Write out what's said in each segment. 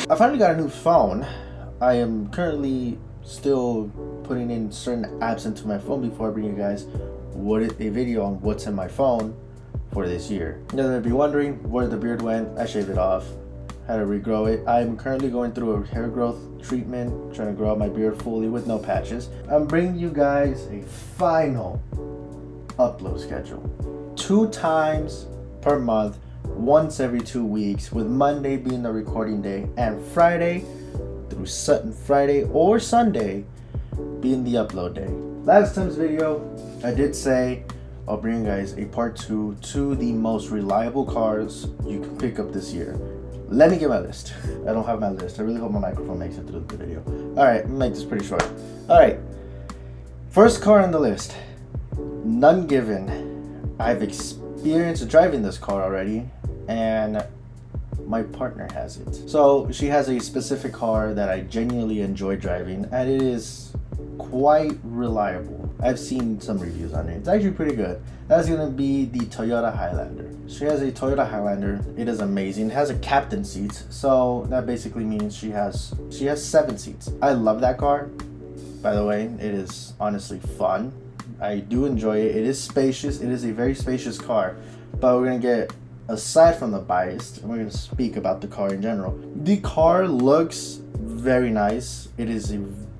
I finally got a new phone. I am currently still putting in certain apps into my phone before I bring you guys a video on what's in my phone for this year. You're gonna be wondering where the beard went. I shaved it off, had to regrow it. I'm currently going through a hair growth treatment, trying to grow out my beard fully with no patches. I'm bringing you guys a final upload schedule. 2 times per month, once every 2 weeks, with Monday being the recording day and Friday through Friday or Sunday being the upload day. Last time's video, I did say I'll bring you guys a part 2 to the most reliable cars you can pick up this year. Let me get my list. I don't have my list. I really hope my microphone makes it through the video. Alright, I'm gonna make this pretty short. Alright, first car on the list, none given. I've experienced driving this car already, and my partner has it. So she has a specific car that I genuinely enjoy driving, and it is quite reliable. I've seen some reviews on it. It's actually pretty good. That's gonna be the Toyota Highlander. She has a Toyota Highlander. It is amazing. It has a captain seat, so that basically means she has 7 seats. I love that car. By the way, it is honestly fun. I do enjoy it. It is spacious. It is a very spacious car. But we're gonna get aside from the bias, and we're gonna speak about the car in general. The car looks very nice.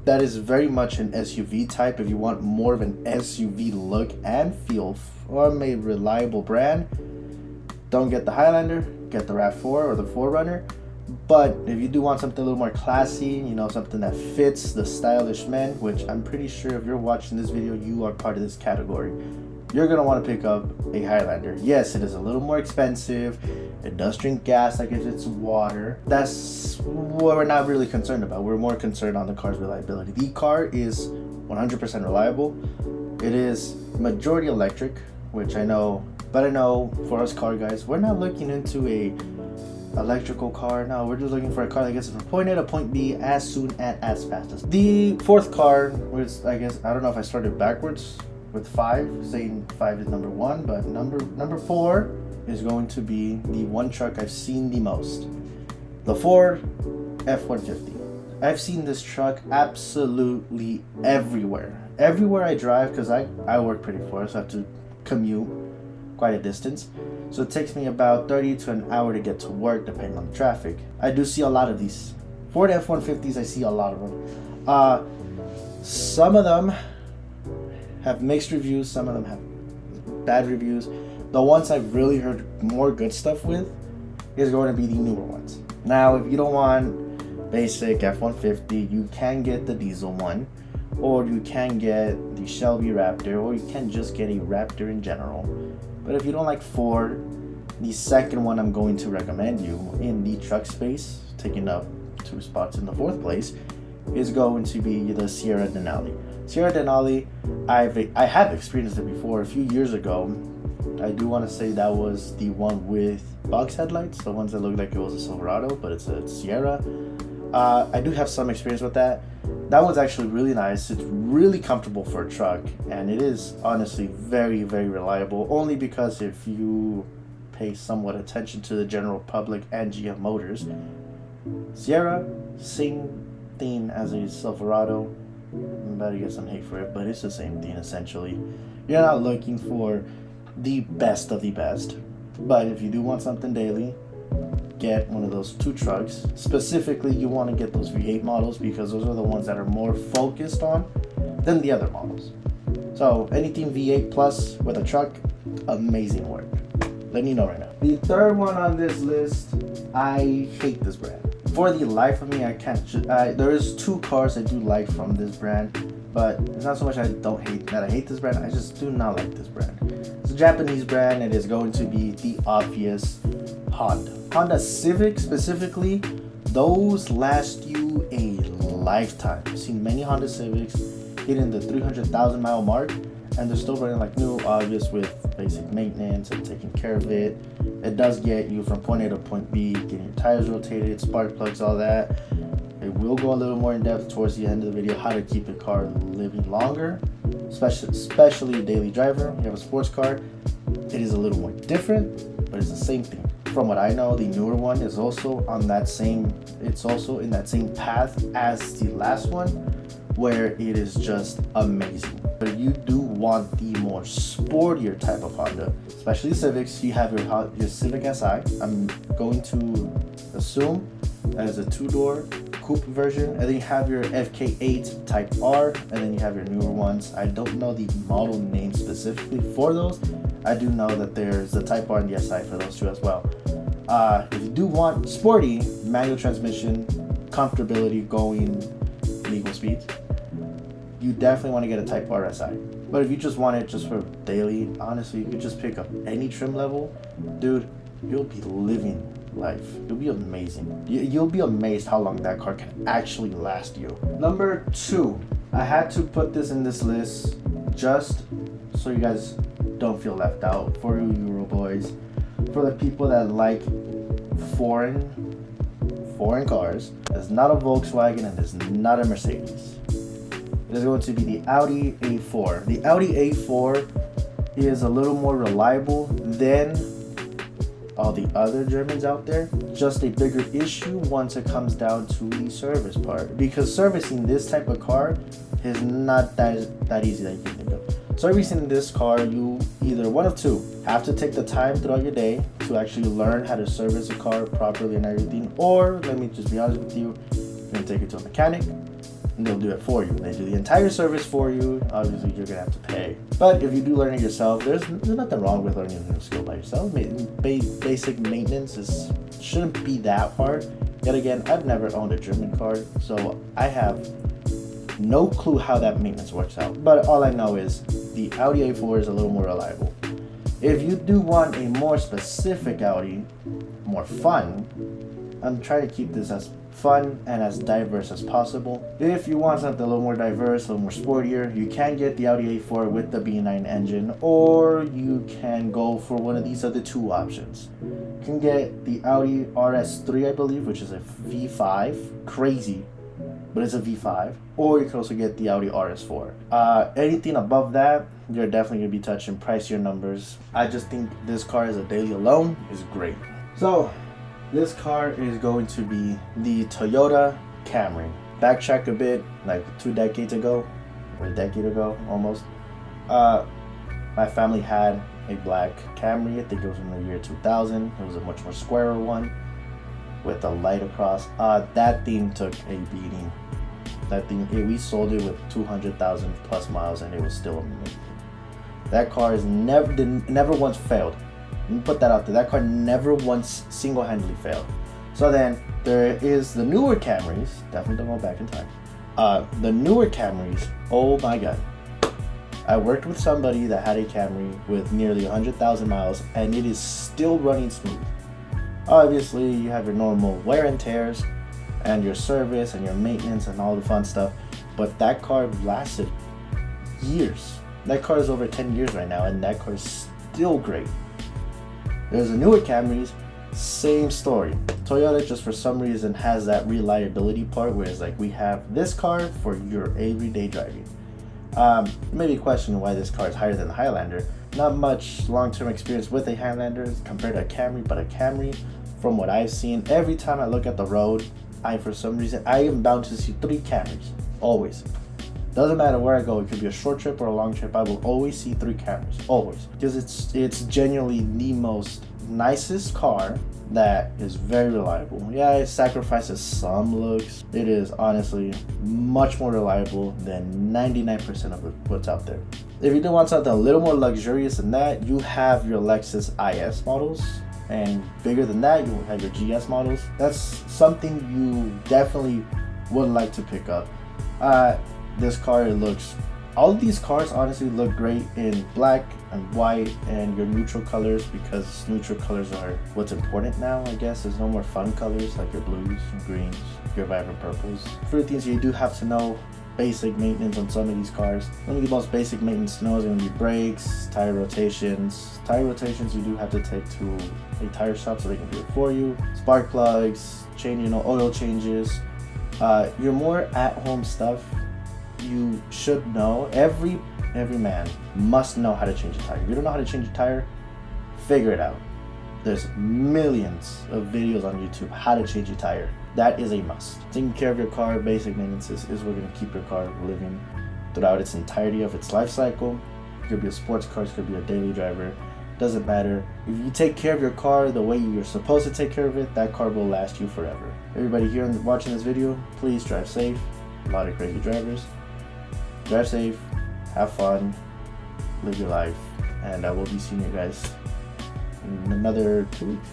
That is very much an SUV type. If you want more of an SUV look and feel from a reliable brand, don't get the Highlander, get the RAV4 or the 4Runner. But if you do want something a little more classy, something that fits the stylish men, which I'm pretty sure if you're watching this video, you are part of this category, you're going to want to pick up a Highlander. Yes, it is a little more expensive. It does drink gas like if it's water. That's what we're not really concerned about. We're more concerned on the car's reliability. The car is 100% reliable. It is majority electric, which I know, but I know for us car guys, we're not looking into a electrical car. No, we're just looking for a car that gets us from point A to point B as soon and as fast as. The fourth car, which I don't know if I started backwards with 5, saying 5 is number 1, but number 4 is going to be the one truck I've seen the most, the Ford F-150. I've seen this truck absolutely everywhere I drive, because I work pretty far, so I have to commute quite a distance, so it takes me about 30 to an hour to get to work depending on the traffic. I do see a lot of these Ford F-150s. I see a lot of them. Some of them have mixed reviews, some of them have bad reviews. The ones I've really heard more good stuff with is going to be the newer ones. Now, if you don't want basic F-150, you can get the diesel one, or you can get the Shelby Raptor, or you can just get a Raptor in general. But if you don't like Ford, the second one I'm going to recommend you in the truck space, taking up 2 spots in the 4th place, is going to be the Sierra Denali. Sierra Denali, I have experienced it before a few years ago. I do want to say that was the one with box headlights, the ones that look like it was a Silverado, but it's a Sierra. I do have some experience with that. That one's actually really nice. It's really comfortable for a truck, and it is honestly very, very reliable, only because if you pay somewhat attention to the general public and GM Motors, Sierra, same thing as a Silverado. I'm about to get some hate for it, but it's the same thing essentially. You're not looking for the best of the best, but if you do want something daily, get one of those 2 trucks. Specifically, you want to get those V8 models, because those are the ones that are more focused on than the other models. So anything V8 plus with a truck, amazing work. Let me know right now. The third one on this list, I hate this brand. For the life of me, I can't. There is 2 cars I do like from this brand, but it's not so much I hate this brand. I just do not like this brand. It's a Japanese brand. It is going to be the obvious Honda Civic specifically. Those last you a lifetime. I've seen many Honda Civics hitting the 300,000 mile mark, and they're still running like new, obvious, with basic maintenance and taking care of it. It does get you from point A to point B, getting your tires rotated, spark plugs, all that. It will go a little more in depth towards the end of the video, how to keep a car living longer, especially a daily driver. You have a sports car, it is a little more different, but it's the same thing. from what I know, the newer one is also on that same, it's also in that same path as the last one, where it is just amazing. But you do want the more sportier type of Honda, especially Civics. You have your Civic Si. I'm going to assume as a two-door coupe version, and then you have your FK8 Type R, and then you have your newer ones. I don't know the model name specifically for those. I do know that there's the Type R and the SI for those two as well. If you do want sporty, manual transmission, comfortability, going legal speeds, you definitely want to get a Type R SI. But if you just want it just for daily, honestly, you could just pick up any trim level. Dude, you'll be living life. You'll be amazing. You'll be amazed how long that car can actually last you. Number 2, I had to put this in this list just so you guys don't feel left out. For you Euro boys, for the people that like foreign cars, it's not a Volkswagen and it's not a Mercedes. It is going to be the Audi A4. The Audi A4 is a little more reliable than all the other Germans out there. Just a bigger issue once it comes down to the service part, because servicing this type of car is not that easy that you can think of. Servicing this car, you either one of two, have to take the time throughout your day to actually learn how to service a car properly and everything, or let me just be honest with you, you're gonna take it to a mechanic and they'll do it for you. They do the entire service for you. Obviously, you're gonna have to pay. But if you do learn it yourself, there's nothing wrong with learning a new skill by yourself. Basic maintenance shouldn't be that hard. Yet again, I've never owned a German car, so I have no clue how that maintenance works out. But all I know is the Audi A4 is a little more reliable. If you do want a more specific Audi, more fun, I'm trying to keep this as fun and as diverse as possible. If you want something a little more diverse, a little more sportier, you can get the Audi A4 with the B9 engine, or you can go for one of these other two options. You can get the Audi RS3, I believe, which is a V5, crazy, but it's a V5, or you can also get the Audi RS4. Anything above that, you're definitely gonna be touching pricier numbers. I just think this car as a daily alone is great. So this car is going to be the Toyota Camry. Backtrack a bit, like 2 decades ago, or a decade ago almost. My family had a black Camry. I think it was in the year 2000. It was a much more squarer one with a light across. That thing took a beating. That thing, we sold it with 200,000 plus miles, and it was still amazing. That car is never once failed. Let me put that out there. That car never once single-handedly failed. So then there is the newer Camrys. Definitely don't go back in time. The newer Camrys. Oh my God. I worked with somebody that had a Camry with nearly 100,000 miles, and it is still running smooth. Obviously, you have your normal wear and tears, and your service and your maintenance and all the fun stuff, but that car lasted years. That car is over 10 years right now, and that car is still great. There's a newer Camrys, same story. Toyota just for some reason has that reliability part, whereas like we have this car for your everyday driving. Maybe question why this car is higher than the Highlander. Not much long-term experience with a Highlander compared to a Camry, but a Camry, from what I've seen, every time I look at the road, for some reason, I am bound to see 3 Camrys, always. Doesn't matter where I go, it could be a short trip or a long trip, I will always see 3 Camrys, always. Because it's genuinely the most nicest car that is very reliable. Yeah, it sacrifices some looks. It is honestly much more reliable than 99% of what's out there. If you do want something a little more luxurious than that, you have your Lexus IS models. And bigger than that, you have your GS models. That's something you definitely would like to pick up. This car, all of these cars honestly look great in black and white and your neutral colors, because neutral colors are what's important now, I guess. There's no more fun colors like your blues and greens, your vibrant purples. For the things you do have to know, basic maintenance on some of these cars. One of the most basic maintenance to know is going to be brakes, tire rotations. Tire rotations you do have to take to a tire shop so they can do it for you. Spark plugs, oil changes. Your more at-home stuff, you should know. Every man must know how to change a tire. If you don't know how to change a tire, figure it out. There's millions of videos on YouTube how to change a tire. That is a must. Taking care of your car, basic maintenance is what's going to keep your car living throughout its entirety of its life cycle. It could be a sports car, it could be a daily driver. Doesn't matter. If you take care of your car the way you're supposed to take care of it, that car will last you forever. Everybody here watching this video, please drive safe. A lot of crazy drivers. Drive safe, have fun, live your life, and I will be seeing you guys in another 2 weeks.